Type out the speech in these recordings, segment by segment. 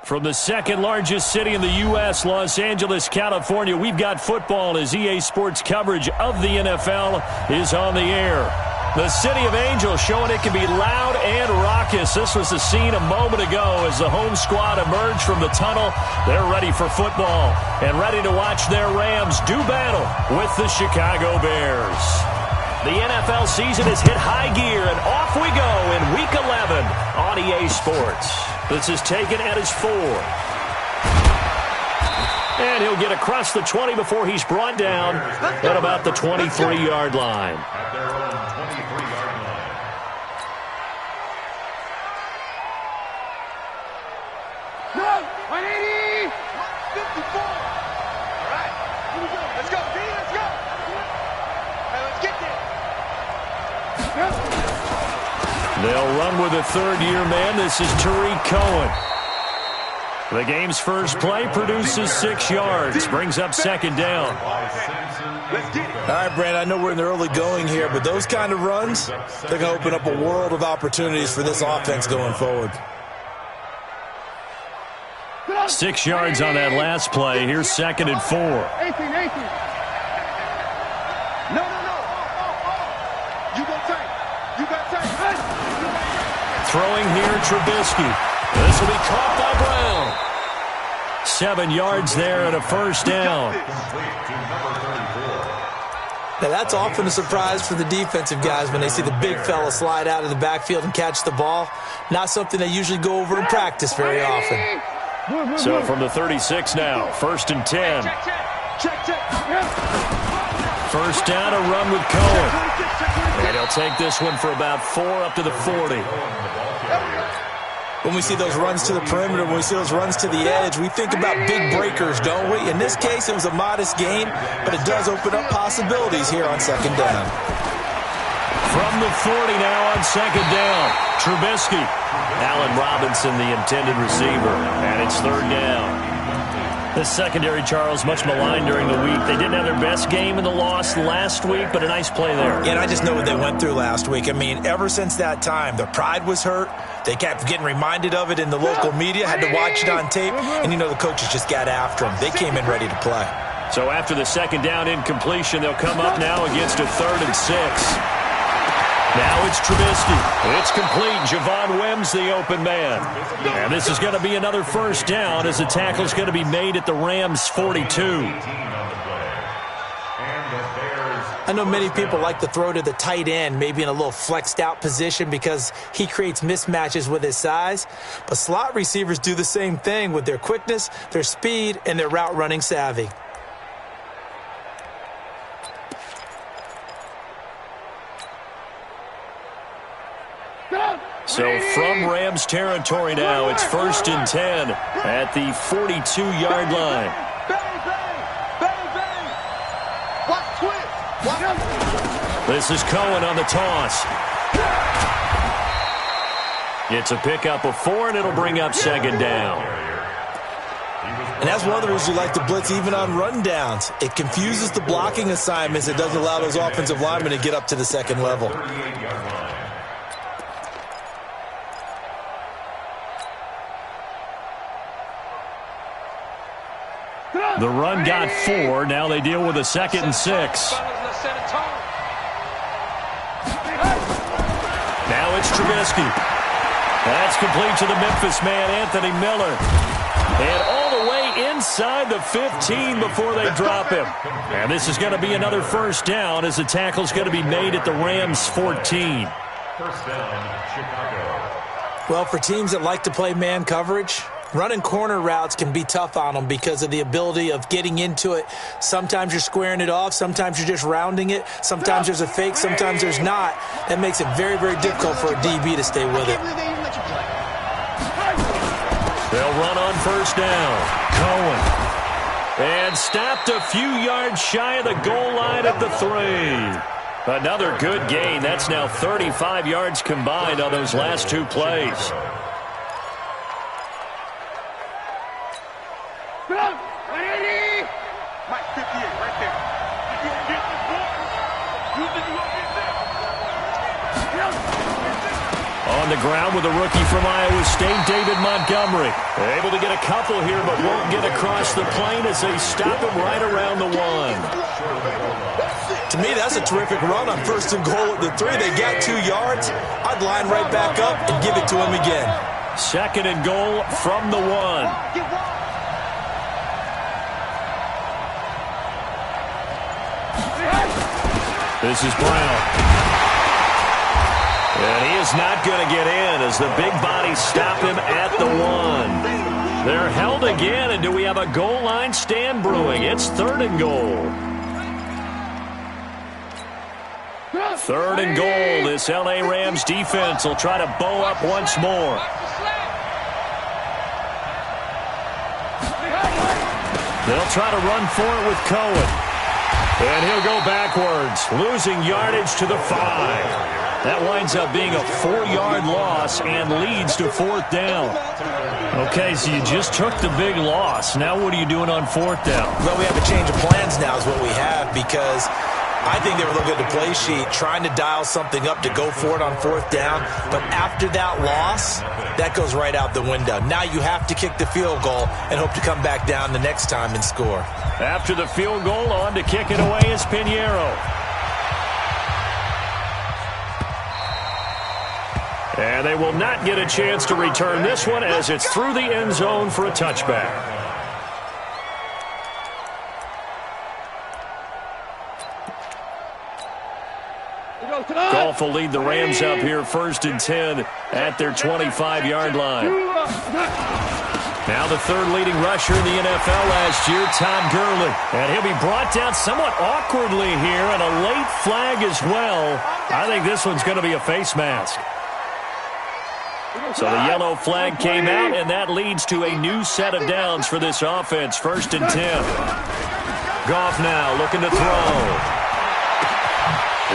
From the second largest city in the U.S., Los Angeles, California, we've got football as EA Sports coverage of the NFL is on the air. The City of Angels showing it can be loud and raucous. This was the scene a moment ago as the home squad emerged from the tunnel. They're ready for football and ready to watch their Rams do battle with the Chicago Bears. The NFL season has hit high gear, and off we go in Week 11 on EA Sports. This is taken at his 4. And he'll get across the 20 before he's brought down at about the 23-yard line. At their own 23-yard line. No! 180! 54! All right. Here we go. Let's go, D. Let's go. All right, let's get there. They'll run with a third-year man. This is Tariq Cohen. The game's first play produces 6 yards, brings up second down. All right, Brandon, I know we're in the early going here, but those kind of runs, they're going to open up a world of opportunities for this offense going forward. 6 yards on that last play. Here's second and 4. 18. No. You go tight. You got tight. Throwing here, Trubisky. This will be caught by Brown. 7 yards there and a first down. Now, that's often a surprise for the defensive guys when they see the big fella slide out of the backfield and catch the ball. Not something they usually go over in practice very often. So from the 36 now, first and 10. First down, a run with Cohen. And he'll take this one for about 4 up to the 40. When we see those runs to the perimeter, when we see those runs to the edge, we think about big breakers, don't we? In this case, it was a modest gain, but it does open up possibilities here on second down. From the 40 now on second down, Trubisky. Allen Robinson, the intended receiver, and it's third down. This secondary, Charles, much maligned during the week. They didn't have their best game in the loss last week, but a nice play there. Yeah, and I just know what they went through last week. I mean, ever since that time, their pride was hurt. They kept getting reminded of it in the local media, had to watch it on tape, and, you know, the coaches just got after them. They came in ready to play. So after the second down incompletion, they'll come up now against a 3rd and 6. Now it's Trubisky. It's complete. Javon Wims, the open man. And this is going to be another first down as the tackle's going to be made at the Rams' 42. I know many people like to throw to the tight end, maybe in a little flexed out position because he creates mismatches with his size. But slot receivers do the same thing with their quickness, their speed, and their route running savvy. So from Rams territory now, it's first and 10 at the 42-yard line. This is Cohen on the toss. It's a pickup of 4, and it'll bring up second down. And that's one of the reasons you like to blitz even on rundowns. It confuses the blocking assignments. It doesn't allow those offensive linemen to get up to the second level. The run got 4. Now they deal with a 2nd and 6. Now it's Trubisky. That's complete to the Memphis man, Anthony Miller. And all the way inside the 15 before they drop him. And this is going to be another first down as the tackle's going to be made at the Rams' 14. First down, Chicago. Well, for teams that like to play man coverage, running corner routes can be tough on them because of the ability of getting into it. Sometimes you're squaring it off. Sometimes you're just rounding it. Sometimes there's a fake. Sometimes there's not. That makes it very, very difficult for a DB to stay with it. They'll run on first down. Cohen. And stopped a few yards shy of the goal line at the 3. Another good gain. That's now 35 yards combined on those last 2 plays. On the ground with a rookie from Iowa State, David Montgomery. Able to get a couple here, but won't get across the plane as they stop him right around the 1. To me, that's a terrific run on 1st and goal at the 3. They got 2 yards. I'd line right back up and give it to him again. 2nd and goal from the 1. This is Brown. And he is not going to get in as the big bodies stop him at the 1. They're held again, and do we have a goal line stand brewing? It's 3rd and goal. 3rd and goal. This L.A. Rams defense will try to bow up once more. They'll try to run for it with Cohen. And he'll go backwards, losing yardage to the 5. That winds up being a 4-yard loss and leads to 4th down. Okay, so you just took the big loss. Now what are you doing on 4th down? Well, we have a change of plans now is what we have, because I think they were looking at the play sheet, trying to dial something up to go for it on 4th down. But after that loss, that goes right out the window. Now you have to kick the field goal and hope to come back down the next time and score. After the field goal, on to kick it away is Pinheiro. And they will not get a chance to return this one as it's through the end zone for a touchback. Goff will lead the Rams up here 1st and 10 at their 25-yard line. Now the 3rd leading rusher in the NFL last year, Todd Gurley. And he'll be brought down somewhat awkwardly here, and a late flag as well. I think this one's going to be a face mask. So the yellow flag came out, and that leads to a new set of downs for this offense. 1st and 10. Goff now looking to throw.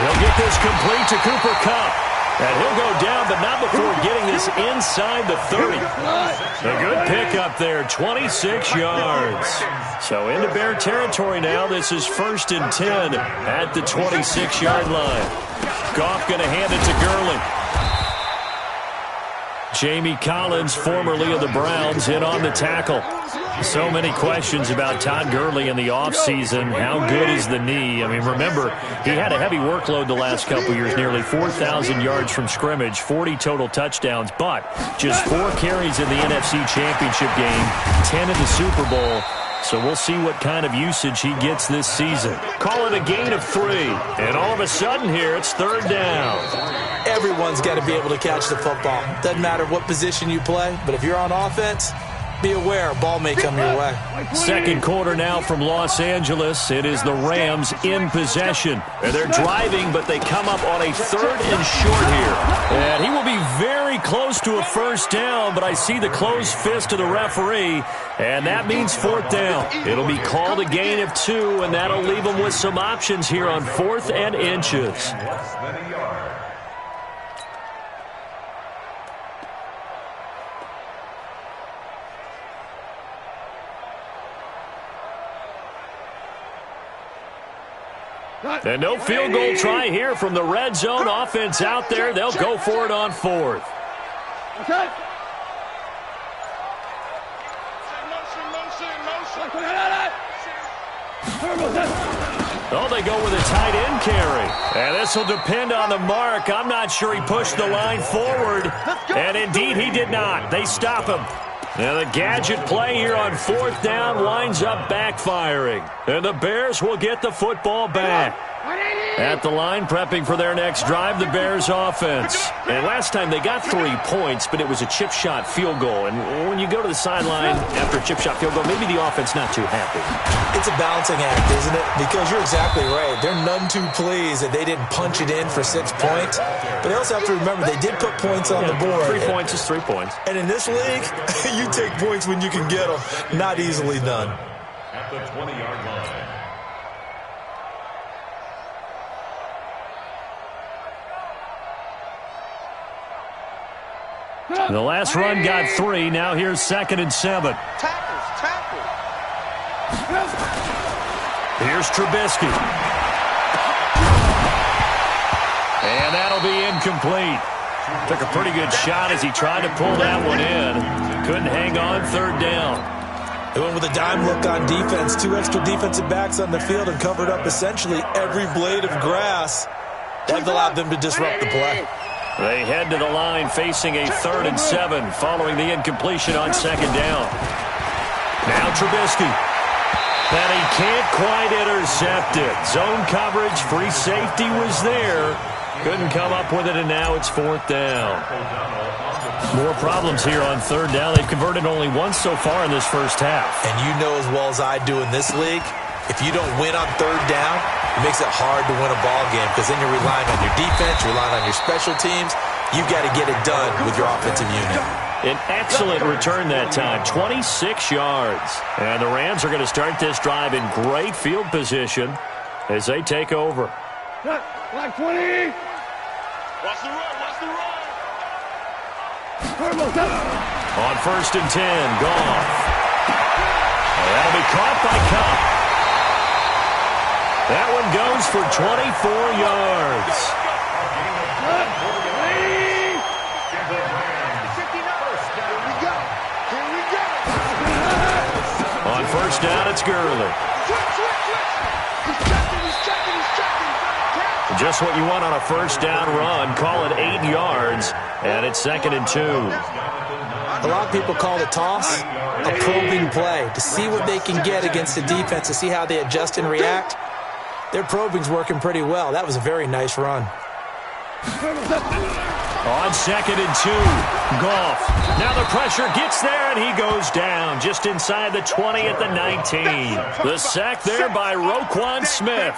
He'll get this complete to Cooper Kupp. And he'll go down, but not before getting this inside the 30. A good pickup there, 26 yards. So into Bear territory now. This is 1st and 10 at the 26-yard line. Goff going to hand it to Gurley. Jamie Collins, formerly of the Browns, in on the tackle. So many questions about Todd Gurley in the offseason. How good is the knee? I mean, remember, he had a heavy workload the last couple years, nearly 4,000 yards from scrimmage, 40 total touchdowns, but just 4 carries in the NFC Championship game, 10 in the Super Bowl. So we'll see what kind of usage he gets this season. Call it a gain of 3. And all of a sudden here, it's 3rd down. Everyone's got to be able to catch the football. Doesn't matter what position you play, but if you're on offense, be aware a ball may come your way. 2nd quarter now from Los Angeles. It is the Rams in possession. And they're driving, but they come up on a 3rd and short here. And he will be very close to a 1st down, but I see the closed fist of the referee, and that means 4th down. It'll be called a gain of 2, and that'll leave them with some options here on 4th and inches. And no field goal try here from the red zone. Offense out there. They'll go for it on 4th. Oh, they go with a tight end carry. And this will depend on the mark. I'm not sure he pushed the line forward. And indeed, he did not. They stop him. Now the gadget play here on 4th down winds up backfiring. And the Bears will get the football back. At the line, prepping for their next drive, the Bears offense. And last time they got 3 points, but it was a chip shot field goal. And when you go to the sideline after a chip shot field goal, maybe the offense not too happy. It's a balancing act, isn't it? Because you're exactly right. They're none too pleased that they didn't punch it in for 6 points. But they also have to remember they did put points on the board. 3 points is 3 points. And in this league, you take points when you can get them. Not easily done. At the 20-yard line. The last run got 3. Now here's 2nd and 7. Tackles. Here's Trubisky. And that'll be incomplete. Took a pretty good shot as he tried to pull that one in. Couldn't hang on third down. They went with a dime look on defense. 2 extra defensive backs on the field and covered up essentially every blade of grass. That allowed them to disrupt the play. They head to the line facing a 3rd and 7 following the incompletion on 2nd down. Now Trubisky. And he can't quite intercept it. Zone coverage, free safety was there. Couldn't come up with it, and now it's 4th down. More problems here on 3rd down. They've converted only once so far in this first half. And you know as well as I do in this league, if you don't win on 3rd down, it makes it hard to win a ball game because then you're relying on your defense, you're relying on your special teams. You've got to get it done with your offensive unit. An excellent return that time, 26 yards. And the Rams are going to start this drive in great field position as they take over. Like 20. Watch the run, watch the run. On 1st and 10, Goff. That'll be caught by Kupp. That one goes for 24 yards. On 1st down, it's Gurley. Just what you want on a 1st down run. Call it 8 yards, and it's 2nd and 2. A lot of people call the toss a probing play to see what they can get against the defense, to see how they adjust and react. Their probing's working pretty well. That was a very nice run. On 2nd and 2, Goff. Now the pressure gets there, and he goes down just inside the 20 at the 19. The sack there by Roquan Smith.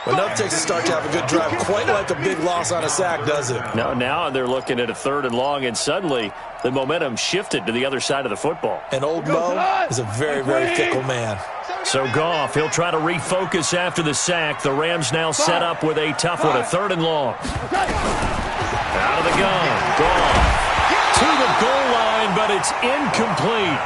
Enough takes a start to have a good drive. Quite like a big loss on a sack, does it? No, now they're looking at a 3rd and long, and suddenly the momentum shifted to the other side of the football. And old Mo is a very, very fickle man. So Goff, he'll try to refocus after the sack. The Rams now set up with a tough one, a 3rd and long. Out of the gun, Goff to the goal line, but it's incomplete.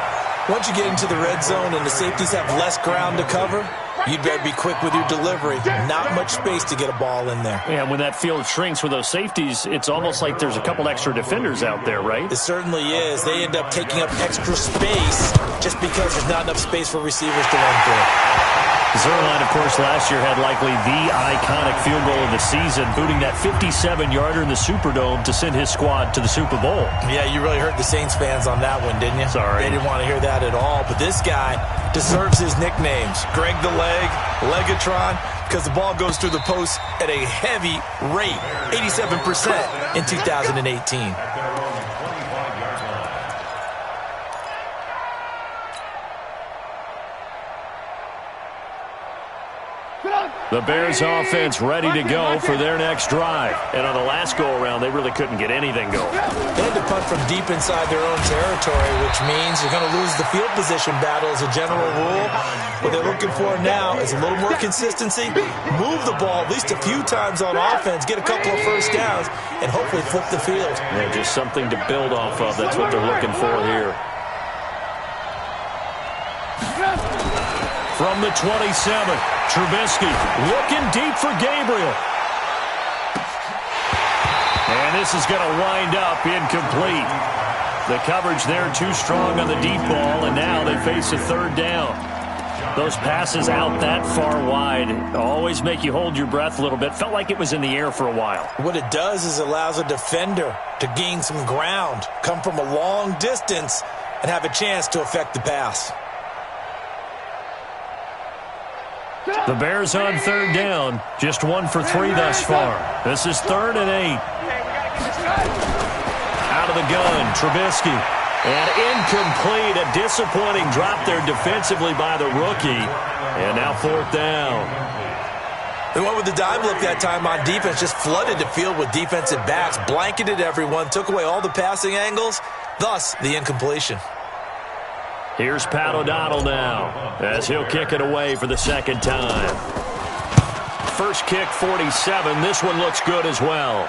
Once you get into the red zone and the safeties have less ground to cover, you'd better be quick with your delivery. Not much space to get a ball in there. Yeah, when that field shrinks with those safeties, it's almost like there's a couple extra defenders out there, right? It certainly is. They end up taking up extra space just because there's not enough space for receivers to run through. Zuerlein, of course, last year had likely the iconic field goal of the season, booting that 57-yarder in the Superdome to send his squad to the Super Bowl. Yeah, you really hurt the Saints fans on that one, didn't you? Sorry. They didn't want to hear that at all. But this guy deserves his nicknames. Greg the Leg, Legatron, because the ball goes through the post at a heavy rate, 87% in 2018. The Bears offense ready to go for their next drive. And on the last go-around, they really couldn't get anything going. They had to punt from deep inside their own territory, which means you're going to lose the field position battle as a general rule. What they're looking for now is a little more consistency, move the ball at least a few times on offense, get a couple of 1st downs, and hopefully flip the field. Yeah, just something to build off of. That's what they're looking for here. From the 27, Trubisky looking deep for Gabriel. And this is going to wind up incomplete. The coverage there too strong on the deep ball, and now they face a 3rd down. Those passes out that far wide always make you hold your breath a little bit. Felt like it was in the air for a while. What it does is allows a defender to gain some ground, come from a long distance, and have a chance to affect the pass. The Bears on 3rd down, just 1 for 3 thus far. This is 3rd and 8. Out of the gun, Trubisky. And incomplete, a disappointing drop there defensively by the rookie. And now 4th down. They went with the dime look that time on defense, just flooded the field with defensive backs, blanketed everyone, took away all the passing angles, thus the incompletion. Here's Pat O'Donnell now as he'll kick it away for the 2nd time. First kick, 47. This one looks good as well.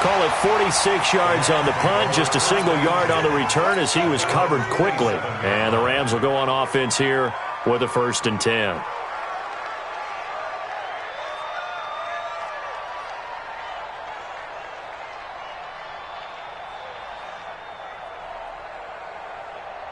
Call it 46 yards on the punt, just a single yard on the return as he was covered quickly. And the Rams will go on offense here with a 1st and 10.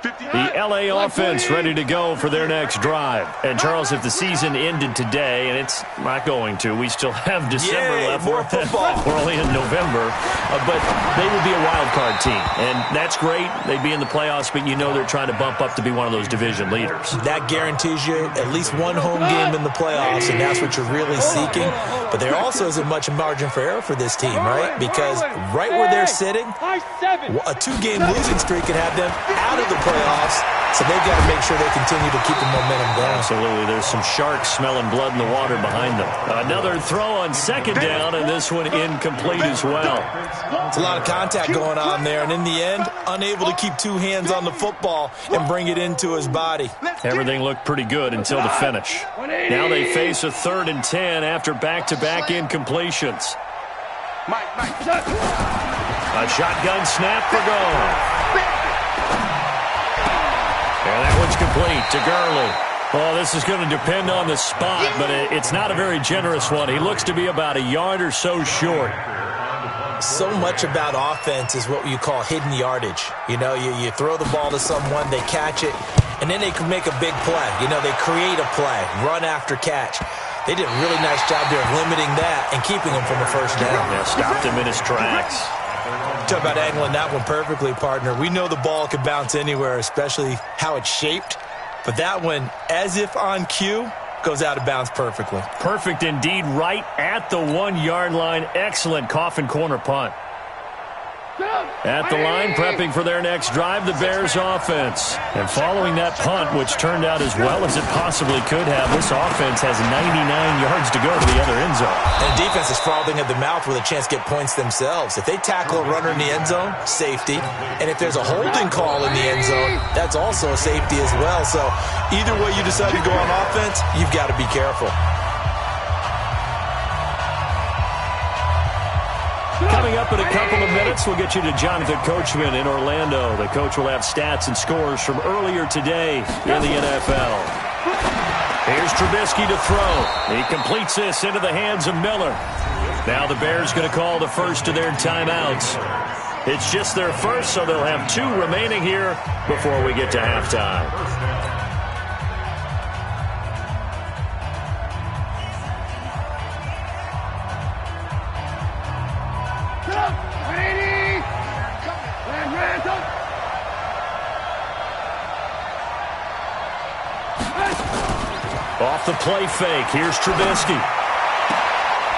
The L.A. offense ready to go for their next drive. And, Charles, if the season ended today, and it's not going to, we still have December left. More football. We're only in November. But they would be a wild card team. And that's great. They'd be in the playoffs, but you know they're trying to bump up to be one of those division leaders. That guarantees you at least one home game in the playoffs, and that's what you're really seeking. But there also isn't much margin for error for this team, right? Because right where they're sitting, a 2-game losing streak could have them out of the playoffs, so they've got to make sure they continue to keep the momentum going. Absolutely. There's some sharks smelling blood in the water behind them. Another throw on second down, and this one incomplete as well. It's a lot of contact going on there, and in the end, unable to keep 2 hands on the football and bring it into his body. Everything looked pretty good until the finish. Now they face a 3rd and 10 after back-to-back incompletions. A shotgun snap for goal. And that one's complete to Gurley. Oh, this is going to depend on the spot, but it's not a very generous one. He looks to be about a yard or so short. So much about offense is what you call hidden yardage. You know, you throw the ball to someone, they catch it, and then they can make a big play. You know, they create a play, run after catch. They did a really nice job there of limiting that and keeping him from a first down. Yeah, stopped him in his tracks. Talk about angling that one perfectly, partner. We know the ball can bounce anywhere, especially how it's shaped. But that one, as if on cue, goes out of bounds perfectly. Perfect indeed, right at the 1-yard line. Excellent coffin corner punt. At the line, prepping for their next drive, the Bears offense. And following that punt, which turned out as well as it possibly could have, this offense has 99 yards to go to the other end zone. And the defense is frothing at the mouth with a chance to get points themselves. If they tackle a runner in the end zone, safety. And if there's a holding call in the end zone, that's also a safety as well. So either way you decide to go on offense, you've got to be careful. Coming up in a couple of minutes, we'll get you to Jonathan Coachman in Orlando. The coach will have stats and scores from earlier today in the NFL. Here's Trubisky to throw. He completes this into the hands of Miller. Now the Bears going to call the first of their timeouts. It's just their first, so they'll have 2 remaining here before we get to halftime. Off the play fake, here's Trubisky.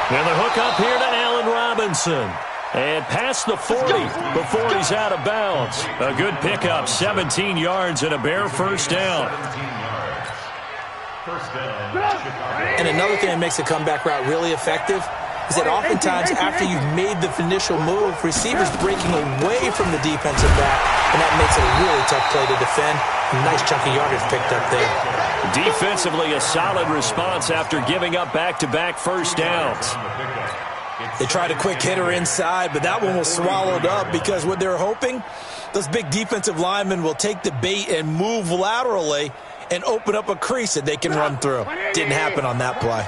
And the hook up here to Allen Robinson. And past the 40 before he's out of bounds. A good pickup, 17 yards and a Bear first down. And another thing that makes a comeback route really effective is that oftentimes after you've made the initial move, receivers breaking away from the defensive back, and that makes it a really tough play to defend. A nice chunk of yardage picked up there. Defensively, a solid response after giving up back-to-back first downs. They tried a quick hitter inside, but that one was swallowed up because what they're hoping, those big defensive linemen will take the bait and move laterally and open up a crease that they can run through. Didn't happen on that play.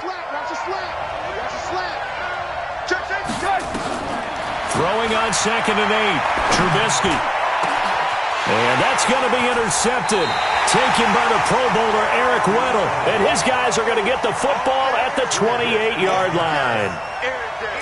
Throwing on 2nd and 8, Trubisky. And that's going to be intercepted. Taken by the Pro Bowler Eric Weddle. And his guys are going to get the football at the 28-yard line.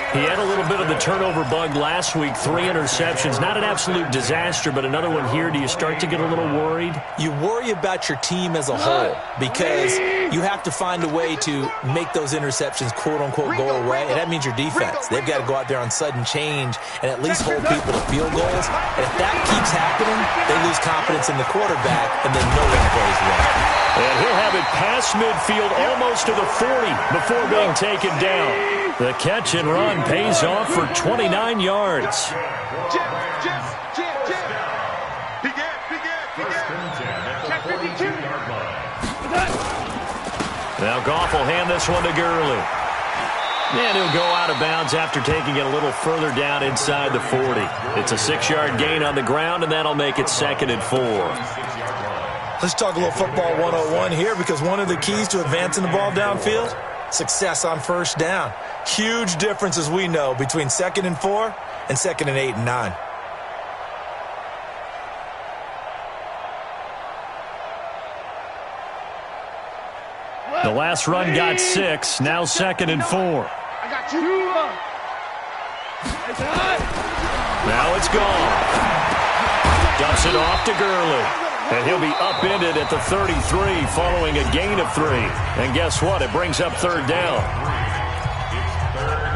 He had a little bit of the turnover bug last week, 3 interceptions. Not an absolute disaster, but another one here. Do you start to get a little worried? You worry about your team as a whole because you have to find a way to make those interceptions, quote-unquote, go away, and that means your defense. They've got to go out there on sudden change and at least hold people to field goals. And if that keeps happening, they lose confidence in the quarterback, and then no one plays well. And he'll have it past midfield almost to the 40 before being taken down. The catch and run pays off for 29 yards. Now Goff will hand this one to Gurley. And he'll go out of bounds after taking it a little further down inside the 40. It's a 6-yard gain on the ground, and that'll make it 2nd and 4. Let's talk a little football 101 here because one of the keys to advancing the ball downfield, success on first down. Huge difference, as we know, between 2nd and 4 and 2nd and 8 and 9. The last run got 6. Now 2nd and 4. I got you. Now it's gone. Dumps it off to Gurley. And he'll be upended at the 33 following a gain of 3. And guess what? It brings up 3rd down.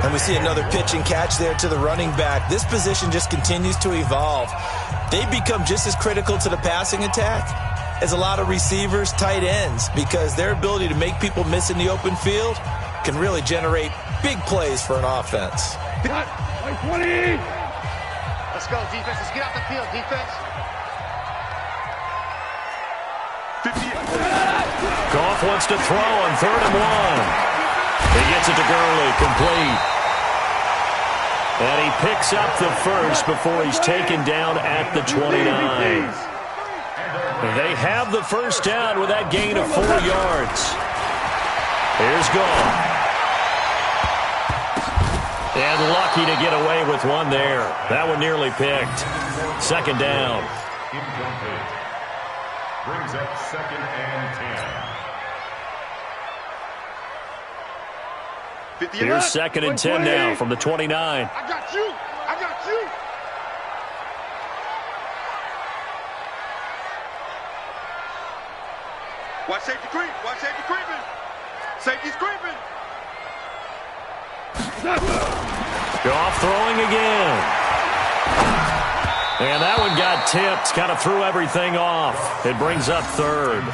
And we see another pitch and catch there to the running back. This position just continues to evolve. They become just as critical to the passing attack as a lot of receivers, tight ends, because their ability to make people miss in the open field can really generate big plays for an offense. 20. Let's go, defense. Let's get out the field, defense. 58. Goff wants to throw on 3rd and 1. He gets it to Gurley, complete. And he picks up the first before he's taken down at the 29. They have the first down with that gain of 4 yards. Here's Goff. And lucky to get away with one there. That one nearly picked. 2nd down. Incomplete. Brings up 2nd and 10. Here's 2nd and 10 now from the 29. I got you. I got you. Watch safety creep. Watch safety creeping. Safety's creeping. Goff throwing again. And that one got tipped. Kind of threw everything off. It brings up 3rd.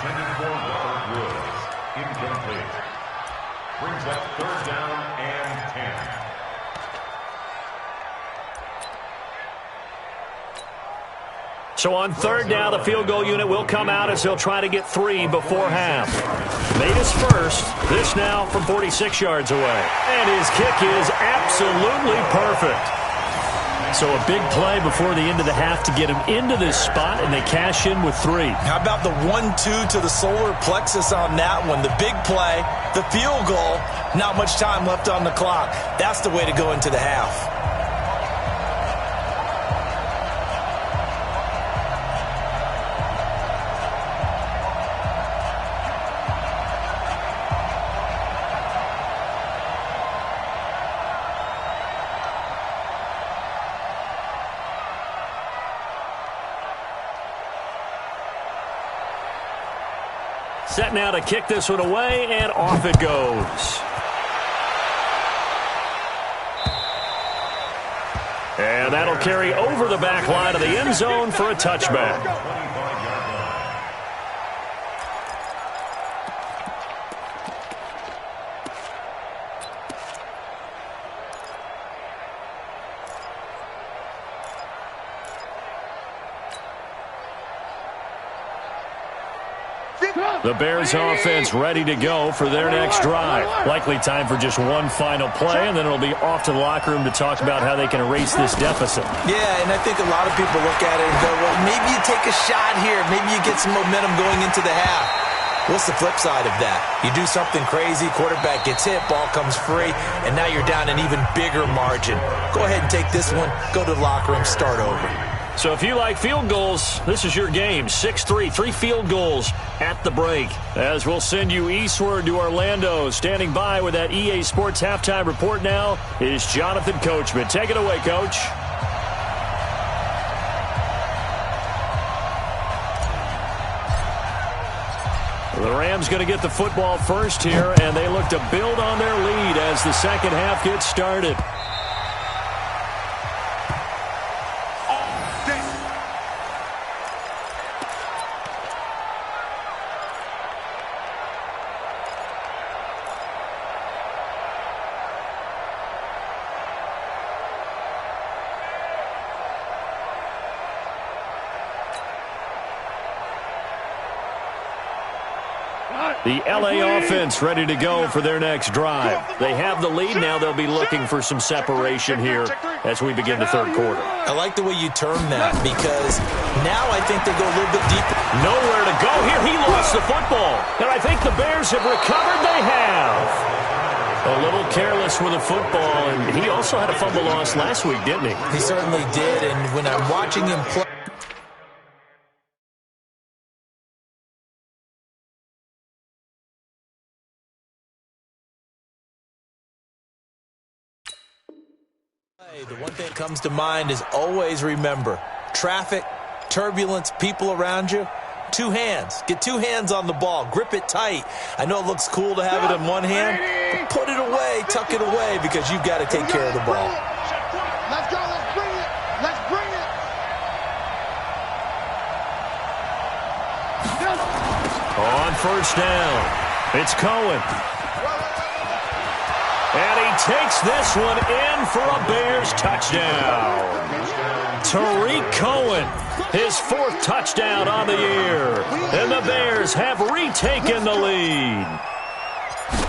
Incomplete. Brings up 3rd down and 10. So on 3rd down, the field goal unit will come out as they'll try to get 3 before half. Made his first. This now from 46 yards away. And his kick is absolutely perfect. So a big play before the end of the half to get him into this spot, and they cash in with 3. How about the 1-2 to the solar plexus on that one? The big play, the field goal, not much time left on the clock. That's the way to go into the half. Set now to kick this one away, and off it goes. And that'll carry over the back line of the end zone for a touchback. The Bears offense ready to go for their next drive. Likely time for just one final play, and then it'll be off to the locker room to talk about how they can erase this deficit. Yeah, and I think a lot of people look at it and go, well, maybe you take a shot here. Maybe you get some momentum going into the half. What's the flip side of that? You do something crazy, quarterback gets hit, ball comes free, and now you're down an even bigger margin. Go ahead and take this one, go to the locker room, start over. So if you like field goals, this is your game. 6-3, 3 field goals at the break. As we'll send you eastward to Orlando. Standing by with that EA Sports halftime report now is Jonathan Coachman. Take it away, Coach. The Rams going to get the football first here, and they look to build on their lead as the second half gets started. The LA offense ready to go for their next drive. They have the lead now. They'll be looking for some separation here as we begin the third quarter. I like the way you term that because now I think they go a little bit deeper. Nowhere to go here. He lost the football. And I think the Bears have recovered. They have. A little careless with the football. And he also had a fumble loss last week, didn't he? He certainly did. And when I'm watching him play, The one thing that comes to mind is always remember, traffic, turbulence, people around you, two hands. Get two hands on the ball. Grip it tight. I know it looks cool to have it in one hand, but put it away, tuck it away, because you've got to take care of the ball. Let's go. Let's bring it. Let's bring it. On first down, it's Cohen. And he takes this one in for a Bears touchdown. Tariq Cohen, his fourth touchdown on the year. And the Bears have retaken the lead.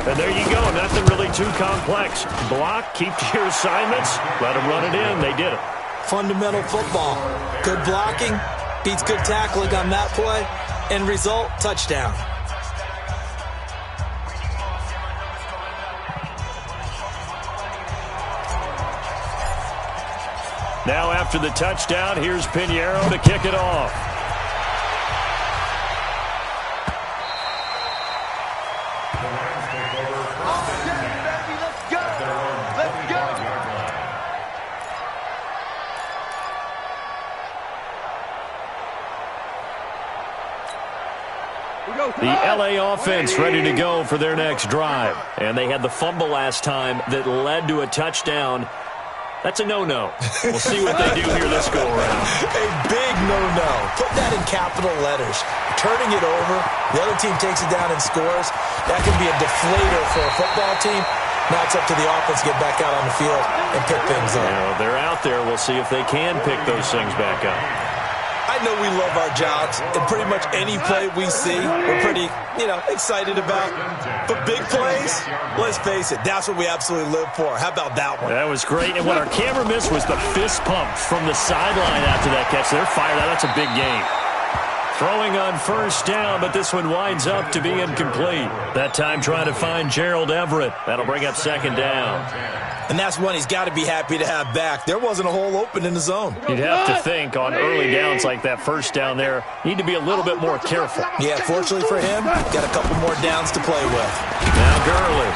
And there you go, nothing really too complex. Block, keep to your assignments, let them run it in. They did it. Fundamental football. Good blocking, beats good tackling on that play. End result, touchdown. Now after the touchdown, here's Pinheiro to kick it off. The LA offense ready to go for their next drive. And they had the fumble last time that led to a touchdown. That's a no-no. We'll see what they do here this go-around. A big no-no. Put that in capital letters. Turning it over, the other team takes it down and scores. That can be a deflator for a football team. Now it's up to the offense to get back out on the field and pick things up. Now, they're out there. We'll see if they can pick those things back up. I know we love our jobs, and pretty much any play we see, we're pretty, excited about. But big plays, let's face it, that's what we absolutely live for. How about that one? That was great. And what our camera missed was the fist pump from the sideline after that catch. They're fired out. That's a big game. Throwing on first down, but this one winds up to be incomplete. That time trying to find Gerald Everett. That'll bring up second down. And that's one he's got to be happy to have back. There wasn't a hole open in the zone. You'd have to think on early downs like that first down there, need to be a little bit more careful. Yeah, fortunately for him, got a couple more downs to play with. Now Gurley.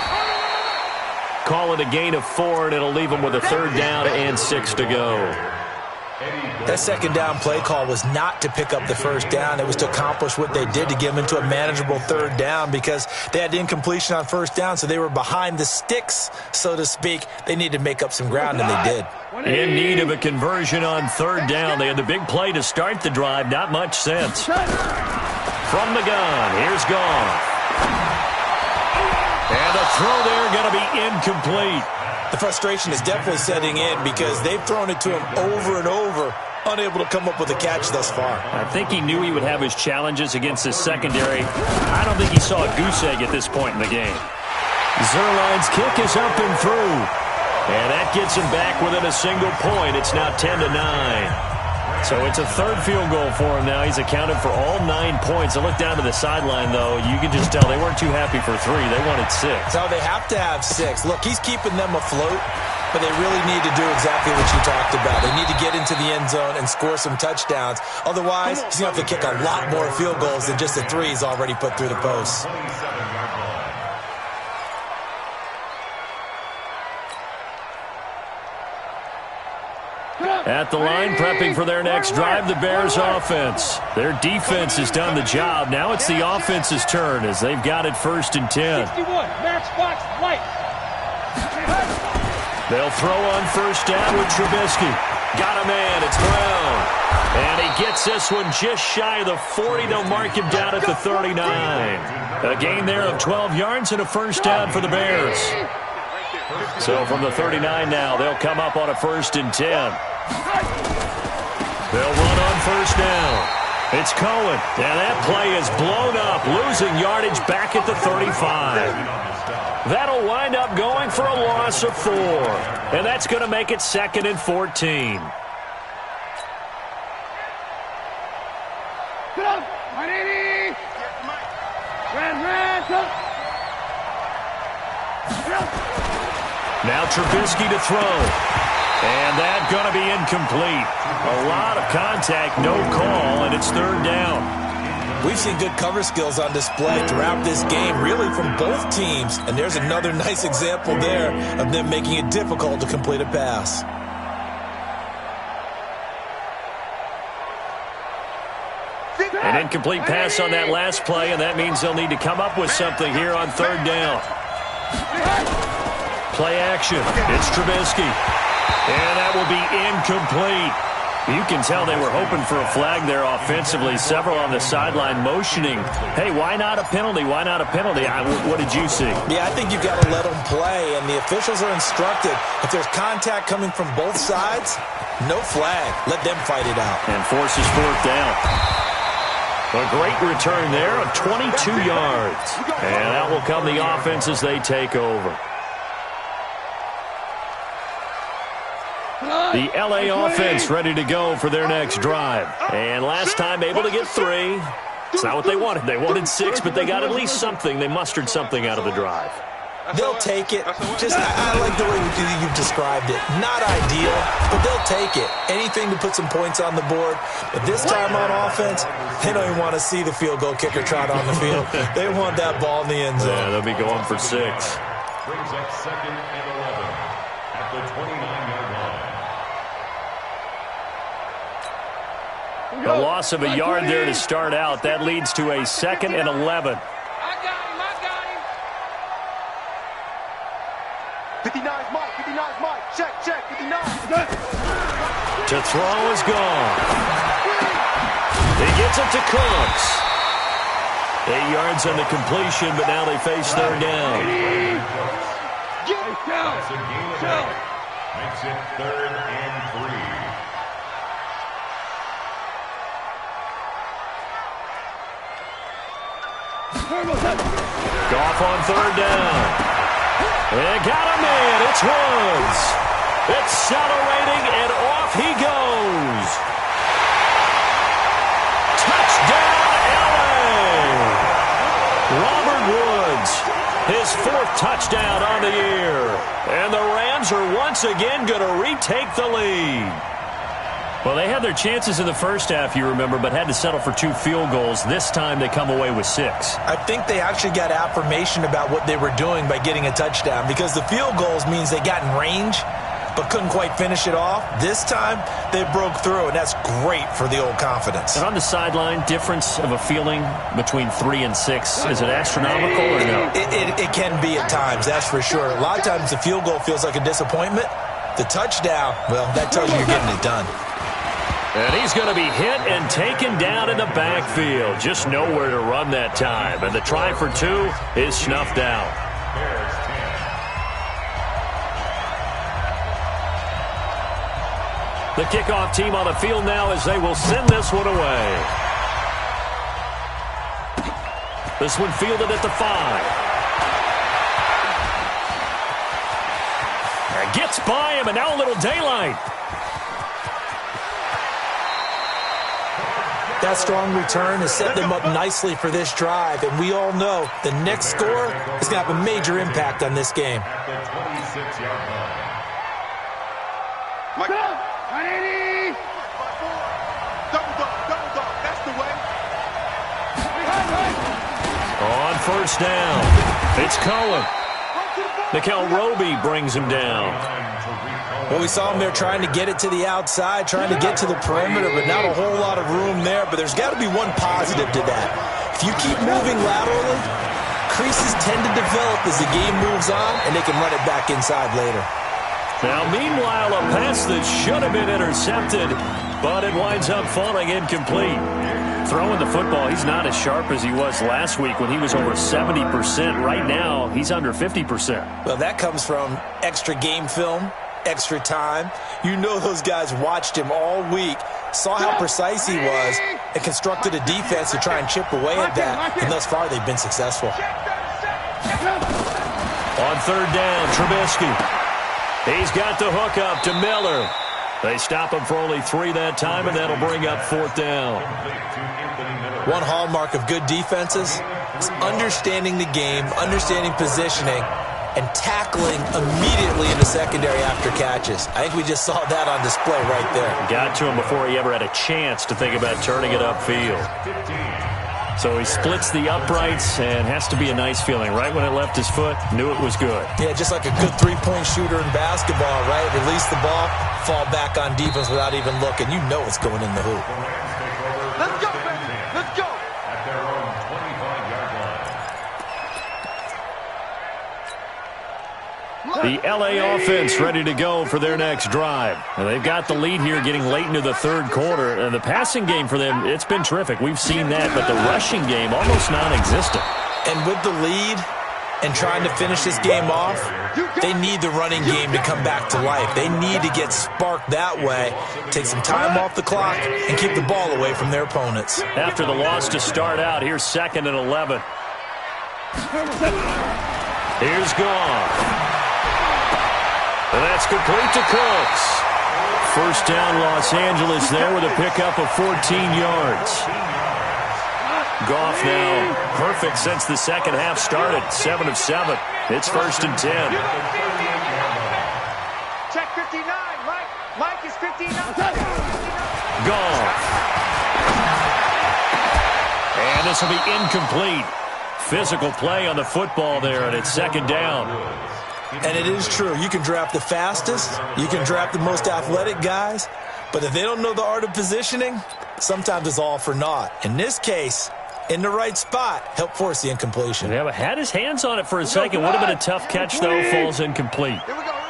Call it a gain of 4, and it'll leave him with a third down and 6 to go. That second down play call was not to pick up the first down. It was to accomplish what they did to get them into a manageable third down because they had incompletion on first down, so they were behind the sticks, so to speak. They needed to make up some ground, and they did. In need of a conversion on third down. They had the big play to start the drive. Not much sense. From the gun, here's Goff. And the throw there going to be incomplete. The frustration is definitely setting in because they've thrown it to him over and over, unable to come up with a catch thus far. I think he knew he would have his challenges against his secondary. I don't think he saw a goose egg at this point in the game. Zuerlein's kick is up and through. And that gets him back within a single point. It's now 10-9. So it's a third field goal for him now. He's accounted for all 9 points. I look down to the sideline, though. You can just tell they weren't too happy for 3. They wanted 6. So they have to have 6. Look, he's keeping them afloat, but they really need to do exactly what you talked about. They need to get into the end zone and score some touchdowns. Otherwise, he's going to have to kick a lot more field goals than just the 3 he's already put through the posts. At the line, prepping for their next drive, the Bears offense. Their defense has done the job. Now it's the offense's turn as they've got it 1st and 10. 61, match box, light. They'll throw on first down with Trubisky. Got a man, it's Brown. And he gets this one just shy of the 40. They'll mark him down at the 39. A gain there of 12 yards and a first down for the Bears. So from the 39 now, they'll come up on a 1st and 10. They'll run on first down. It's Cohen. And that play is blown up, losing yardage back at the 35. That'll wind up going for a loss of 4. And that's going to make it 2nd and 14. Get up, 180. Red, go. Now Trubisky to throw. And that's going to be incomplete. A lot of contact, no call, and it's 3rd down. We've seen good cover skills on display to wrap this game, really from both teams. And there's another nice example there of them making it difficult to complete a pass. An incomplete pass on that last play, and that means they'll need to come up with something here on third down. Play action. It's Trubisky. And that will be incomplete. You can tell they were hoping for a flag there offensively. Several on the sideline motioning, hey, why not a penalty? Why not a penalty? What did you see? Yeah, I think you've got to let them play, and the officials are instructed. If there's contact coming from both sides, no flag. Let them fight it out. And forces fourth down. A great return there of 22 yards. And that will come the offense as they take over. The L.A. offense ready to go for their next drive. And last time able to get 3. It's not what they wanted. They wanted 6, but they got at least something. They mustered something out of the drive. They'll take it. I like the way you've described it. Not ideal, but they'll take it. Anything to put some points on the board. But this time on offense, they don't even want to see the field goal kicker trot on the field. They want that ball in the end zone. Yeah, they'll be going for 6. Brings up 2nd and 11 at the 29-yard line. A loss of a yard there to start out. That leads to a 2nd and 11. I got him. 59's Mike. 59's Mike. Check. 59. To throw is gone. He gets it to Cooks. 8 yards on the completion, but now they face third down. That's a gain of 8. Makes it 3rd and 3. Goff on third down. They got him in. It's Woods. Accelerating, and off he goes. Touchdown, L.A. Robert Woods, his 4th touchdown on the year. And the Rams are once again going to retake the lead. Well, they had their chances in the first half, you remember, but had to settle for 2 field goals. This time they come away with 6. I think they actually got affirmation about what they were doing by getting a touchdown, because the field goals means they got in range but couldn't quite finish it off. This time they broke through, and that's great for the old confidence. And on the sideline, difference of a feeling between 3 and 6, is it astronomical or no? It can be at times, that's for sure. A lot of times the field goal feels like a disappointment. The touchdown, well, that tells you you're getting it done. And he's going to be hit and taken down in the backfield. Just nowhere to run that time. And the try for 2 is snuffed out. The kickoff team on the field now as they will send this one away. This one fielded at the 5. And gets by him, and now a little daylight. That strong return has set them up nicely for this drive, and we all know the next score is going to have a major impact on this game. At the 26-yard line. Mike. 180. Double dog. That's the way. On first down, it's Cohen. Nickel Roby brings him down. Well, we saw him there trying to get it to the outside, trying to get to the perimeter, but not a whole lot of room there. But there's got to be one positive to that. If you keep moving laterally, creases tend to develop as the game moves on, and they can run it back inside later. Now, meanwhile, a pass that should have been intercepted, but it winds up falling incomplete. Throwing the football, he's not as sharp as he was last week when he was over 70%. Right now, he's under 50%. Well, that comes from extra game film, extra time. You know those guys watched him all week, saw how precise he was, and constructed a defense to try and chip away at that. And thus far, they've been successful. On third down, Trubisky. He's got the hook up to Miller. They stop him for only 3 that time, and that'll bring up 4th down. One hallmark of good defenses is understanding the game, understanding positioning, and tackling immediately in the secondary after catches. I think we just saw that on display right there. Got to him before he ever had a chance to think about turning it upfield. So he splits the uprights, and has to be a nice feeling. Right when it left his foot, knew it was good. Yeah, just like a good three-point shooter in basketball, right? Release the ball, fall back on defense without even looking. You know it's going in the hoop. Let's go, baby. The LA offense ready to go for their next drive. And they've got the lead here getting late into the third quarter. And the passing game for them, it's been terrific. We've seen that, but the rushing game almost non-existent. And with the lead and trying to finish this game off, they need the running game to come back to life. They need to get sparked that way, take some time off the clock, and keep the ball away from their opponents. After the loss to start out, here's 2nd and 11. Here's Goff. And that's complete to Cooks. First down, Los Angeles there with a pickup of 14 yards. Goff now perfect since the second half started. 7 of 7. It's 1st and 10. Check 59, Mike. Mike is 59. Goff. And this will be incomplete. Physical play on the football there, and it's 2nd down. And it is true. You can draft the fastest. You can draft the most athletic guys. But if they don't know the art of positioning, sometimes it's all for naught. In this case, in the right spot, help force the incompletion. Yeah, but had his hands on it for a second. Would have been a tough catch, though. Falls incomplete.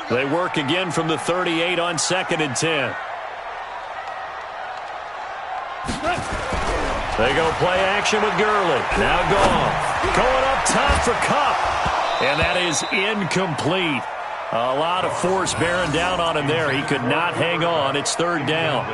They work again from the 38 on 2nd and 10. They go play action with Gurley. Now Goff. Going up top for Kupp. And that is incomplete. A lot of force bearing down on him there. He could not hang on. It's 3rd down.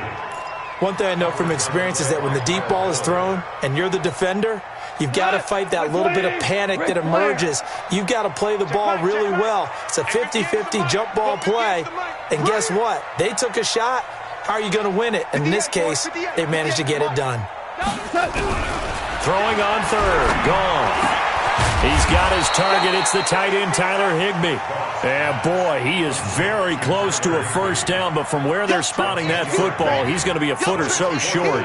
One thing I know from experience is that when the deep ball is thrown and you're the defender, you've got to fight that little bit of panic that emerges. You've got to play the ball really well. It's a 50-50 jump ball play. And guess what? They took a shot. How are you going to win it? In this case, they managed to get it done. Throwing on 3rd. Gone. He's got his target. It's the tight end, Tyler Higbee. And, boy, he is very close to a first down, but from where they're spotting that football, he's going to be a foot or so short.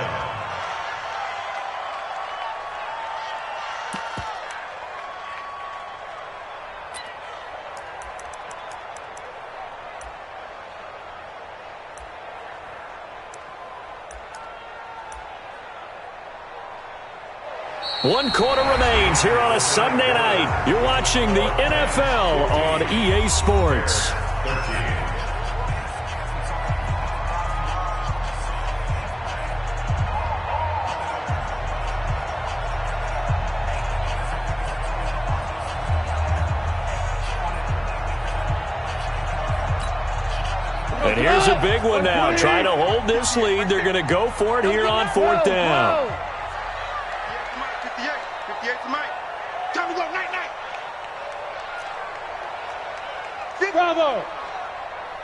One quarter remains here on a Sunday night. You're watching the NFL on EA Sports. And here's a big one now. Trying to hold this lead. They're going to go for it here on 4th down. Bravo.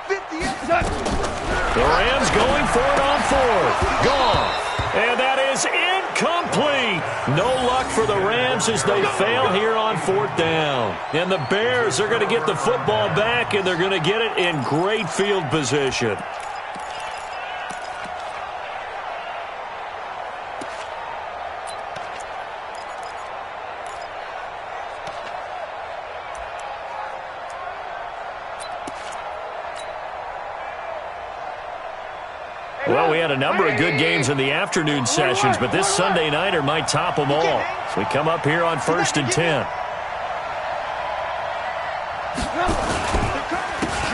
58. The Rams going for it on 4th. Gone. And that is incomplete. No luck for the Rams as they fail here on 4th down. And the Bears are going to get the football back, and they're going to get it in great field position. Well, we had a number of good games in the afternoon sessions, but this Sunday nighter might top them all. So we come up here on 1st and 10.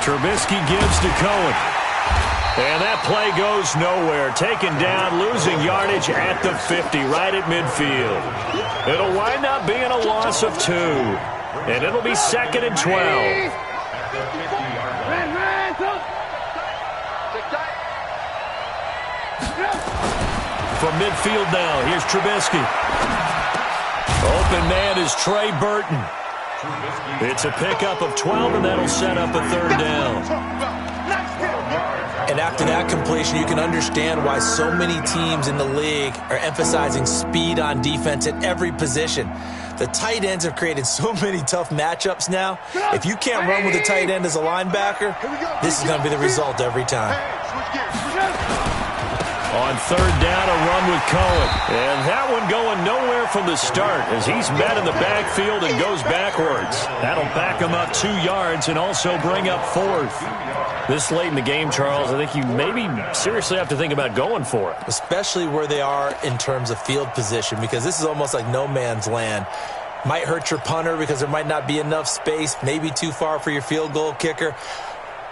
Trubisky gives to Cohen. And that play goes nowhere. Taken down, losing yardage at the 50, right at midfield. It'll wind up being a loss of 2. And it'll be 2nd and 12. From midfield now, here's Trubisky. Open man is Trey Burton. It's a pickup of 12, and that'll set up a 3rd down. And after that completion, you can understand why so many teams in the league are emphasizing speed on defense at every position. The tight ends have created so many tough matchups now. If you can't run with a tight end as a linebacker, this is going to be the result every time. On 3rd down, a run with Cohen. And that one going nowhere from the start as he's met in the backfield and goes backwards. That'll back him up 2 yards and also bring up 4th. This late in the game, Charles, I think you maybe seriously have to think about going for it. Especially where they are in terms of field position, because this is almost like no man's land. Might hurt your punter because there might not be enough space, maybe too far for your field goal kicker.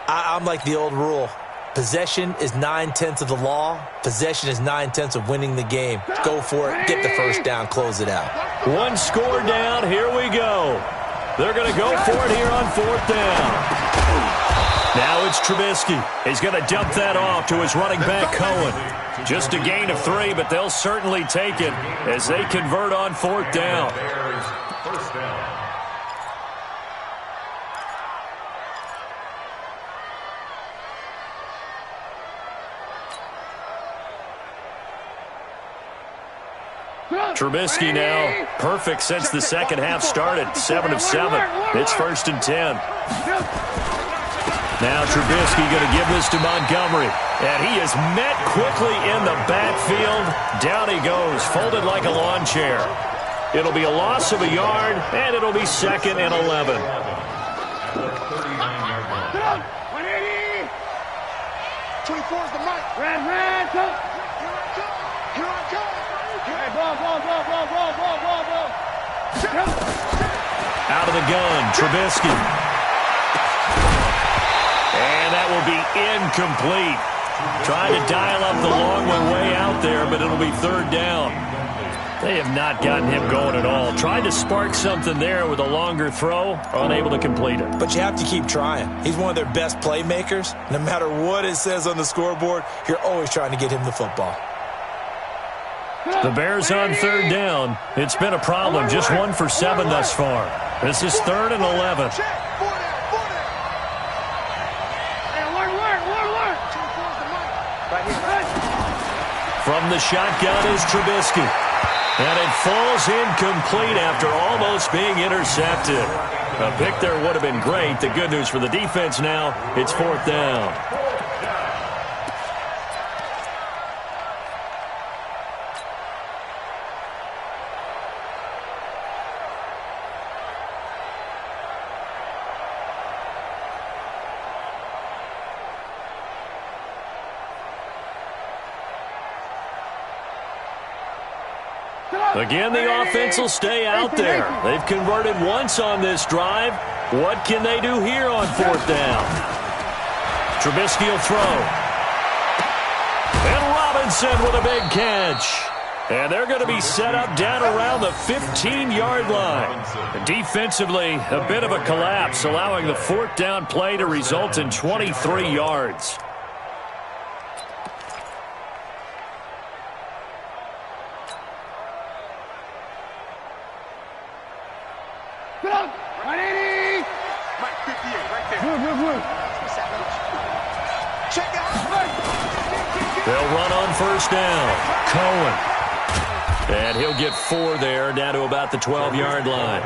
I'm like the old rule. Possession is 9/10 of the law. Possession is 9/10 of winning the game. Go for it. Get the first down. Close it out. One score down. Here we go. They're going to go for it here on 4th down. Now it's Trubisky. He's going to dump that off to his running back, Cohen. Just a gain of 3, but they'll certainly take it as they convert on 4th down. First down. Trubisky now perfect since the second half started. 7 of 7. It's 1st and 10. Now Trubisky going to give this to Montgomery. And he is met quickly in the backfield. Down he goes, folded like a lawn chair. It'll be a loss of a yard, and it'll be 2nd and 11. 180. 24 is the mic. Red, go. Here I come. Hey, ball. Out of the gun, Trubisky. And that will be incomplete. Trying to dial up the long one way out there, but it'll be 3rd down. They have not gotten him going at all. Tried to spark something there with a longer throw, unable to complete it. But you have to keep trying. He's one of their best playmakers. No matter what it says on the scoreboard, you're always trying to get him the football. The Bears on 3rd down. It's been a problem. Just 1 for 7 thus far. This is 3rd and 11. From the shotgun is Trubisky. And it falls incomplete after almost being intercepted. A pick there would have been great. The good news for the defense now, it's 4th down. Again, the offense will stay out there. They've converted once on this drive. What can they do here on 4th down? Trubisky will throw. And Robinson with a big catch. And they're going to be set up down around the 15-yard line. Defensively, a bit of a collapse, allowing the 4th down play to result in 23 yards. They'll run on 1st down. Cohen. And he'll get 4 there, down to about the 12-yard line.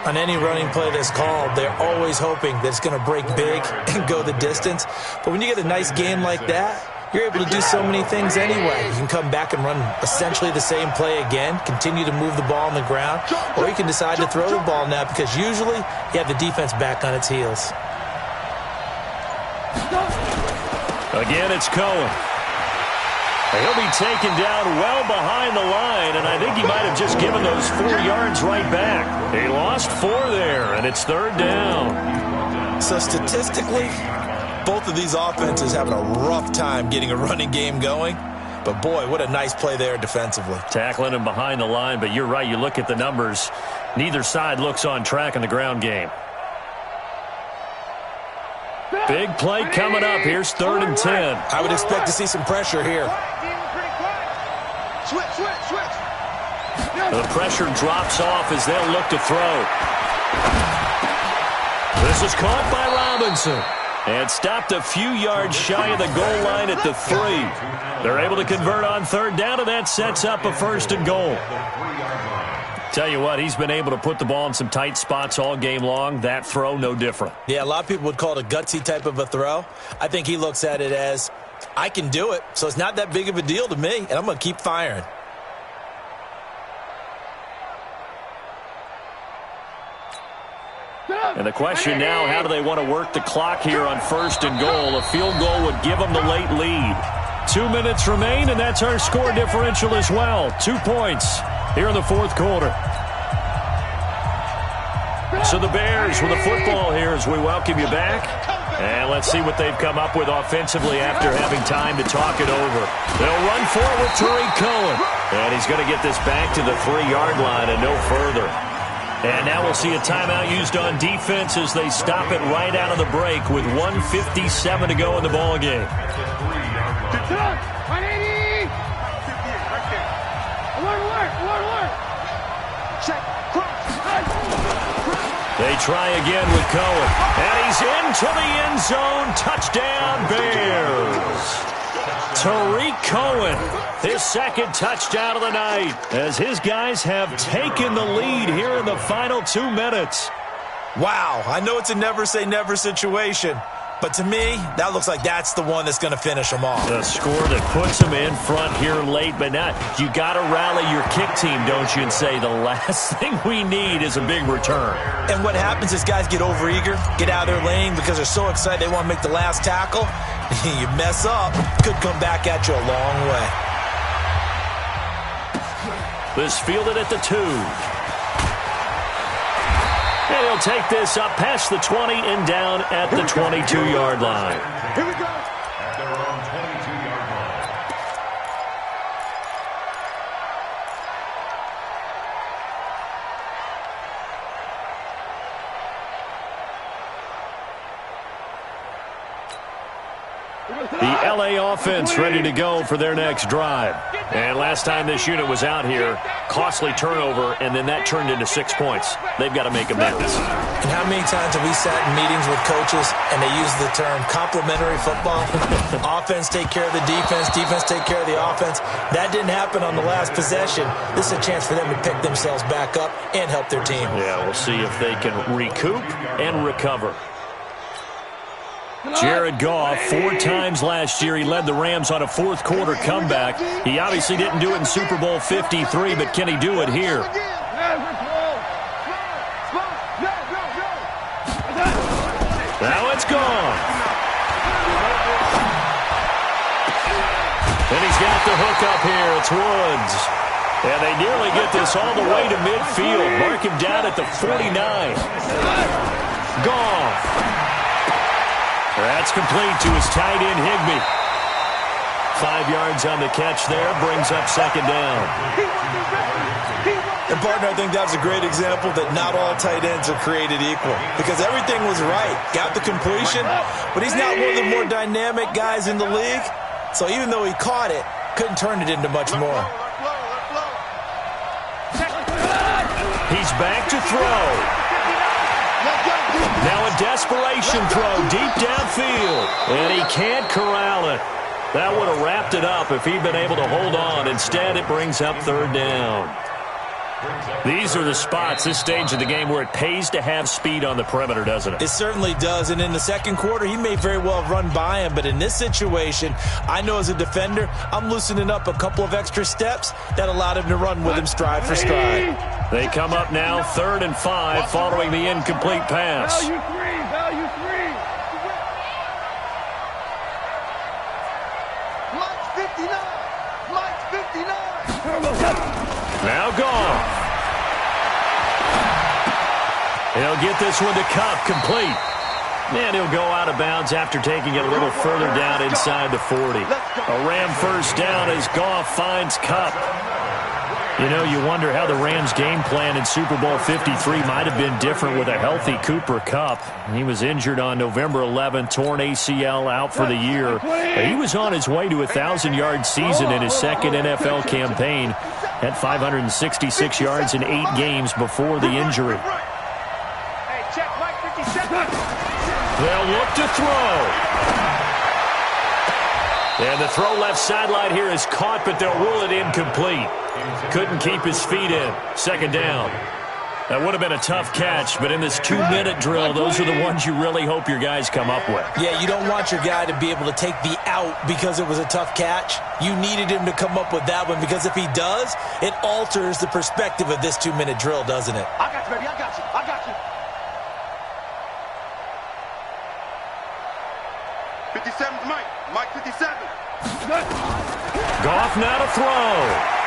On any running play that's called, they're always hoping that it's going to break big and go the distance. But when you get a nice game like that, you're able to do so many things anyway. You can come back and run essentially the same play again, continue to move the ball on the ground, or you can decide to throw the ball now because usually you have the defense back on its heels. Again, it's Cohen. He'll be taken down well behind the line, and I think he might have just given those 4 yards right back. He lost 4 there, and it's 3rd down. So statistically, both of these offenses having a rough time getting a running game going. But, boy, what a nice play there defensively. Tackling him behind the line, but you're right. You look at the numbers. Neither side looks on track in the ground game. Big play coming up. Here's 3rd and 10. I would expect to see some pressure here. Switch. The pressure drops off as they'll look to throw. This is caught by Robinson. And stopped a few yards shy of the goal line at the 3. They're able to convert on 3rd down, and that sets up a 1st and goal. Tell you what, he's been able to put the ball in some tight spots all game long. That throw, no different. Yeah, a lot of people would call it a gutsy type of a throw. I think he looks at it as, I can do it, so it's not that big of a deal to me, and I'm going to keep firing. And the question now, how do they want to work the clock here on 1st and goal? A field goal would give them the late lead. 2 minutes remain, and that's our score differential as well. 2 points here in the 4th quarter. So the Bears with the football here as we welcome you back. And let's see what they've come up with offensively after having time to talk it over. They'll run forward with Tariq Cohen. And he's going to get this back to the 3-yard line and no further. And now we'll see a timeout used on defense as they stop it right out of the break with 1:57 to go in the ballgame. They try again with Cohen. And he's into the end zone. Touchdown, Bears. Tariq Cohen, his second touchdown of the night, as his guys have taken the lead here in the final 2 minutes. Wow, I know it's a never-say-never situation, but to me, that looks like that's the one that's going to finish them off. The score that puts them in front here late, but not. You got to rally your kick team, don't you, and say the last thing we need is a big return. And what happens is guys get overeager, get out of their lane because they're so excited they want to make the last tackle. You mess up, could come back at you a long way. This fielded at the 2. And he'll take this up past the 20 and down at the 22-yard line. Here we go. At their own 22-yard line. The LA offense ready to go for their next drive. And last time this unit was out here, costly turnover, and then that turned into 6 points. They've got to make amends. And how many times have we sat in meetings with coaches and they use the term complementary football? Offense take care of the defense, defense take care of the offense. That didn't happen on the last possession. This is a chance for them to pick themselves back up and help their team. Yeah, we'll see if they can recoup and recover. Jared Goff, 4 times last year, he led the Rams on a fourth-quarter comeback. He obviously didn't do it in Super Bowl 53, but can he do it here? Now it's gone. And he's got the hook up here. It's Woods. And they nearly get this all the way to midfield. Mark him down at the 49. Goff. That's complete to his tight end, Higbee. 5 yards on the catch there, brings up second down. And, partner, I think that's a great example that not all tight ends are created equal because everything was right. Got the completion, but he's not one of the more dynamic guys in the league. So even though he caught it, couldn't turn it into much more. He's back to throw. Now a desperation throw deep downfield. And he can't corral it. That would have wrapped it up if he'd been able to hold on. Instead, it brings up third down. These are the spots, this stage of the game, where it pays to have speed on the perimeter, doesn't it? It certainly does. And in the second quarter, he may very well have run by him. But in this situation, I know as a defender, I'm loosening up a couple of extra steps that allowed him to run with him stride for stride. They come up now 3rd and 5 following the incomplete pass. Value three. Mike's 59. Now Goff. He'll get this one to Kupp, complete. And he'll go out of bounds after taking it a little further down inside the 40. A Ram first down as Goff finds Kupp. You know, you wonder how the Rams' game plan in Super Bowl 53 might have been different with a healthy Cooper Kupp. He was injured on November 11th, torn ACL, out for the year. He was on his way to a 1,000-yard season in his second NFL campaign. Had 566 yards in 8 games before the injury. They'll look to throw. And the throw left sideline here is caught, but they'll rule it incomplete. Couldn't keep his feet in. Second down. That would have been a tough catch, but in this 2-minute drill, those are the ones you really hope your guys come up with. Yeah, you don't want your guy to be able to take the out because it was a tough catch. You needed him to come up with that one because if he does, it alters the perspective of this 2-minute drill, doesn't it? I got you, baby. I got you. 57's Mike. Mike 57. Goff now to throw.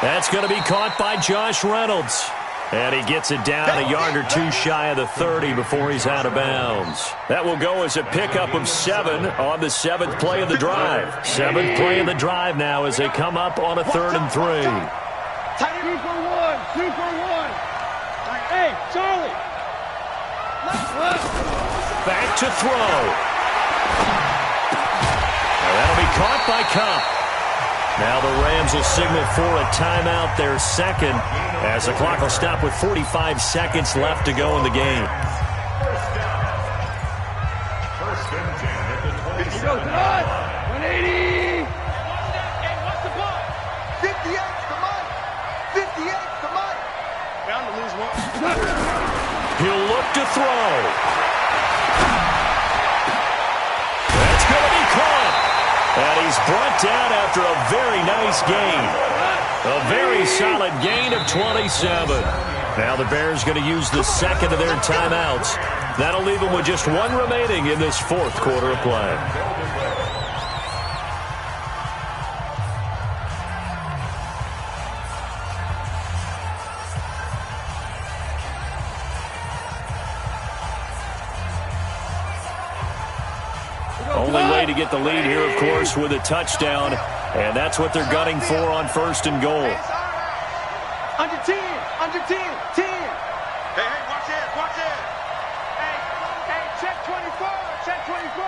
That's going to be caught by Josh Reynolds. And he gets it down a yard or two shy of the 30 before he's out of bounds. That will go as a pickup of 7 on the 7th play of the drive. 7th play of the drive now as they come up on a 3rd and 3. 2 for 1. 2 for 1. Hey, Charlie. Back to throw. And that'll be caught by Kupp. Now the Rams will signal for a timeout, their second, as the clock will stop with 45 seconds left to go in the game. First and 10 at the 27. 180. Hey, what's the ball? 58's the money. 58's the money. Bound to lose one. He'll look to throw. That's going to be caught. And he's brought down after a very nice gain. A very solid gain of 27. Now the Bears going to use the second of their timeouts. That'll leave them with just 1 remaining in this 4th quarter of play. Only way to get the lead here, of course, with a touchdown. And that's what they're gunning for on 1st and goal. Under 10. Under 10. 10. Hey, watch it. Watch it. Hey, check 24. Check 24.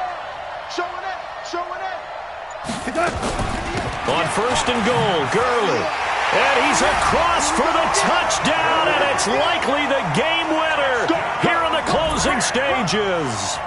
Showing it. Showing it. On 1st and goal, Gurley. And he's across for the touchdown, and it's likely the game winner here in the closing stages.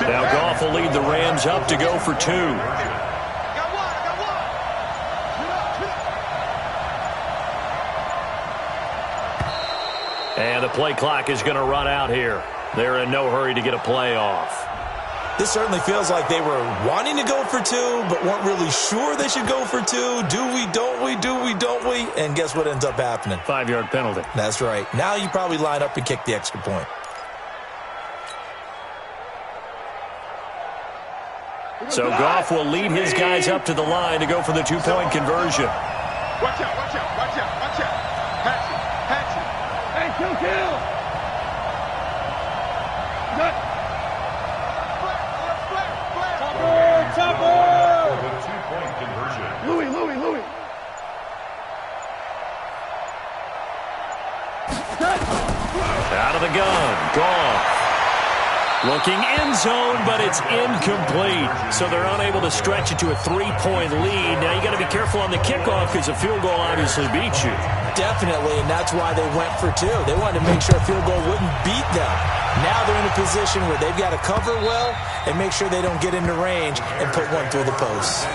Now Goff will lead the Rams up to go for 2. And the play clock is going to run out here. They're in no hurry to get a play off. This certainly feels like they were wanting to go for 2, but weren't really sure they should go for 2. Do we, don't we, do we, don't we? And guess what ends up happening? 5-yard penalty. That's right. Now you probably line up and kick the extra point. So Goff will lead his guys up to the line to go for the 2-point conversion. Watch out, watch out, watch out, watch out. Patch it, patch it. Hey, kill. Good. Topper. The 2-point conversion. Louis. Out of the gun, Goff. Looking end zone, but it's incomplete. So they're unable to stretch it to a 3-point lead. Now you got to be careful on the kickoff because a field goal obviously beats you. Definitely, and that's why they went for 2. They wanted to make sure a field goal wouldn't beat them. Now they're in a position where they've got to cover well and make sure they don't get into range and put one through the post.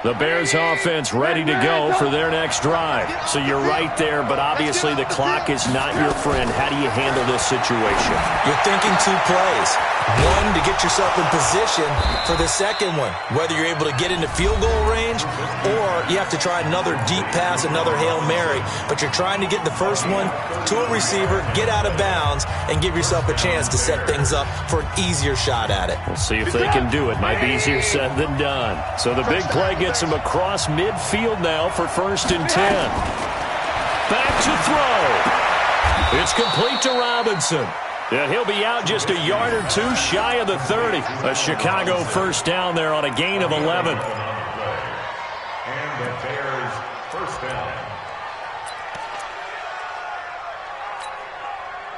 The Bears offense ready to go for their next drive. So you're right there, but obviously the clock is not your friend. How do you handle this situation? You're thinking 2 plays. 1, to get yourself in position for the second one, whether you're able to get into field goal range or you have to try another deep pass, another Hail Mary. But you're trying to get the first one to a receiver, get out of bounds, and give yourself a chance to set things up for an easier shot at it. We'll see if they can do it. Might be easier said than done. So the big play gets him across midfield now for 1st and 10. Back to throw. It's complete to Robinson. And he'll be out just a yard or 2 shy of the 30. A Chicago first down there on a gain of 11. And the Bears first down.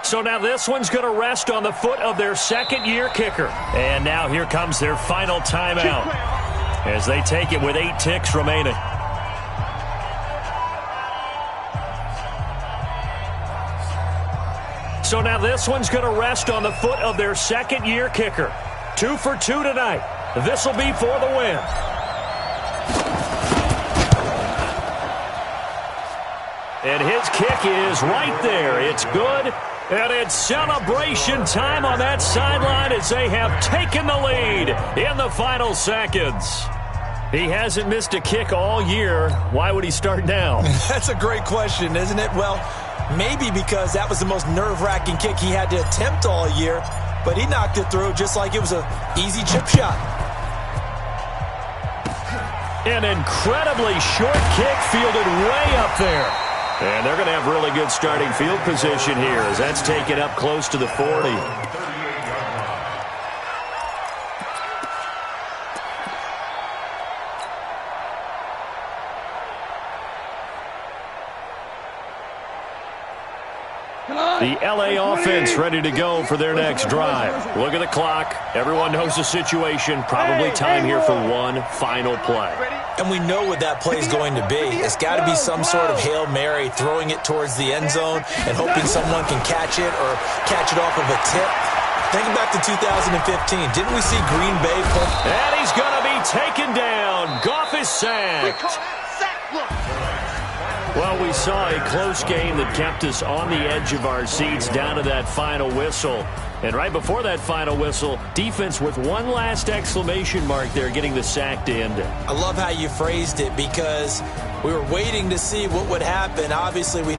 So now this one's going to rest on the foot of their second-year kicker. And now here comes their final timeout as they take it with 8 ticks remaining. So now this one's going to rest on the foot of their second-year kicker. 2 for 2 tonight. This will be for the win. And his kick is right there. It's good. And it's celebration time on that sideline as they have taken the lead in the final seconds. He hasn't missed a kick all year. Why would he start now? That's a great question, isn't it? Well, maybe because that was the most nerve-wracking kick he had to attempt all year, but he knocked it through just like it was an easy chip shot. An incredibly short kick fielded way up there. And they're going to have really good starting field position here as that's taken up close to the 40. The LA offense ready to go for their next drive. Look at the clock. Everyone knows the situation. Probably time here for one final play. And we know what that play is going to be. It's got to be some sort of Hail Mary, throwing it towards the end zone and hoping someone can catch it or catch it off of a tip. Think back to 2015. Didn't we see Green Bay pull? And he's going to be taken down. Goff is sacked. Well, we saw a close game that kept us on the edge of our seats down to that final whistle. And right before that final whistle, defense with one last exclamation mark there, getting the sack to end it. I love how you phrased it because we were waiting to see what would happen. Obviously, we